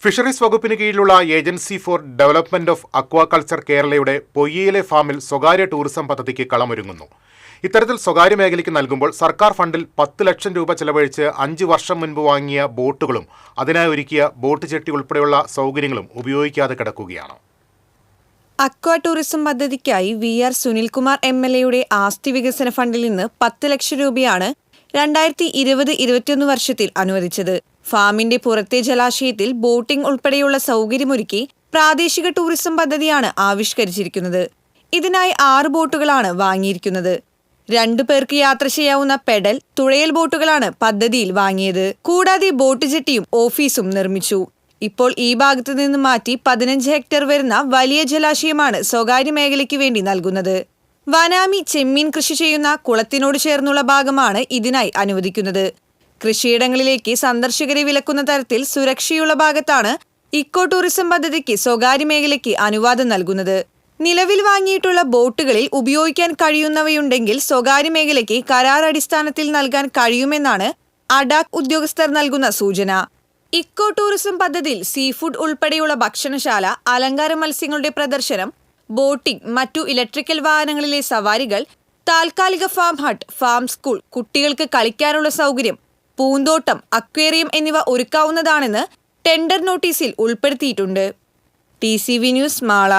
Fisheries വകുപ്പിന് കീഴിലുള്ള agency for development of aquaculture കേരളയുടെ പൊയ്യയിലെ ഫാമിൽ സ്വകാര്യ ടൂറിസം പദ്ധതിക്ക് കളമൊരുങ്ങുന്നു. ഇത്തരത്തിൽ സ്വകാര്യ മേഖലയ്ക്ക് നൽകുമ്പോൾ സർക്കാർ ഫണ്ടിൽ 10 ലക്ഷം രൂപ ചെലവഴിച്ച് 5 വർഷം മുൻപ് വാങ്ങിയ ബോട്ടുകളും അതിനായി ഒരുക്കിയ ബോട്ട് ചെട്ടി ഉൾപ്പെടെയുള്ള സൗകര്യങ്ങളും ഉപയോഗിക്കാതെ കിടക്കുകയാണ്. അക്വാ ടൂറിസം പദ്ധതിക്കായി VR സുനിൽകുമാർ MLAയുടെ ആസ്തി വികസന ഫണ്ടിൽ നിന്ന് 10 ലക്ഷം രൂപയാണ് 2020-21 വർഷത്തിൽ അനുവദിച്ചത്. ഫാമിന്റെ പുറത്തെ ജലാശയത്തിൽ ബോട്ടിംഗ് ഉൾപ്പെടെയുള്ള സൗകര്യമൊരുക്കി പ്രാദേശിക ടൂറിസം പദ്ധതിയാണ് ആവിഷ്കരിച്ചിരിക്കുന്നത്. ഇതിനായി 6 ബോട്ടുകളാണ് വാങ്ങിയിരിക്കുന്നത്. 2 പേർക്ക് യാത്ര ചെയ്യാവുന്ന പെഡൽ, തുഴയൽ ബോട്ടുകളാണ് പദ്ധതിയിൽ വാങ്ങിയത്. കൂടാതെ ബോട്ട് ജെട്ടിയും ഓഫീസും നിർമ്മിച്ചു. ഇപ്പോൾ ഈ ഭാഗത്തു നിന്ന് മാറ്റി 15 ഹെക്ടർ വരുന്ന വലിയ ജലാശയമാണ് സ്വകാര്യ മേഖലയ്ക്ക് വേണ്ടി നൽകുന്നത്. വനാമി ചെമ്മീൻ കൃഷി ചെയ്യുന്ന കുളത്തിനോട് ചേർന്നുള്ള ഭാഗമാണ് ഇതിനായി അനുവദിക്കുന്നത്. കൃഷിയിടങ്ങളിലേക്ക് സന്ദർശകരെ വിലക്കുന്ന തരത്തിൽ സുരക്ഷയുള്ള ഭാഗത്താണ് ഇക്കോ ടൂറിസം പദ്ധതിക്ക് സ്വകാര്യ മേഖലയ്ക്ക് അനുവാദം നൽകുന്നത്. നിലവിൽ വാങ്ങിയിട്ടുള്ള ബോട്ടുകളിൽ ഉപയോഗിക്കാൻ കഴിയുന്നവയുണ്ടെങ്കിൽ സ്വകാര്യ മേഖലയ്ക്ക് കരാർ അടിസ്ഥാനത്തിൽ നൽകാൻ കഴിയുമെന്നാണ് അഡാക് ഉദ്യോഗസ്ഥർ നൽകുന്ന സൂചന. ഇക്കോ ടൂറിസം പദ്ധതിയിൽ സീഫുഡ് ഉൾപ്പെടെയുള്ള ഭക്ഷണശാല, അലങ്കാര മത്സ്യങ്ങളുടെ പ്രദർശനം, ബോട്ടിംഗ്, മറ്റു ഇലക്ട്രിക്കൽ വാഹനങ്ങളിലെ സവാരികൾ, താൽക്കാലിക ഫാം ഹട്ട്, ഫാം സ്കൂൾ, കുട്ടികൾക്ക് കളിക്കാനുള്ള സൗകര്യം, പൂന്തോട്ടം, അക്വേറിയം എന്നിവ ഒരുക്കാവുന്നതാണെന്ന് ടെൻഡർ നോട്ടീസിൽ ഉൾപ്പെടുത്തിയിട്ടുണ്ട്. TCV news, Mala.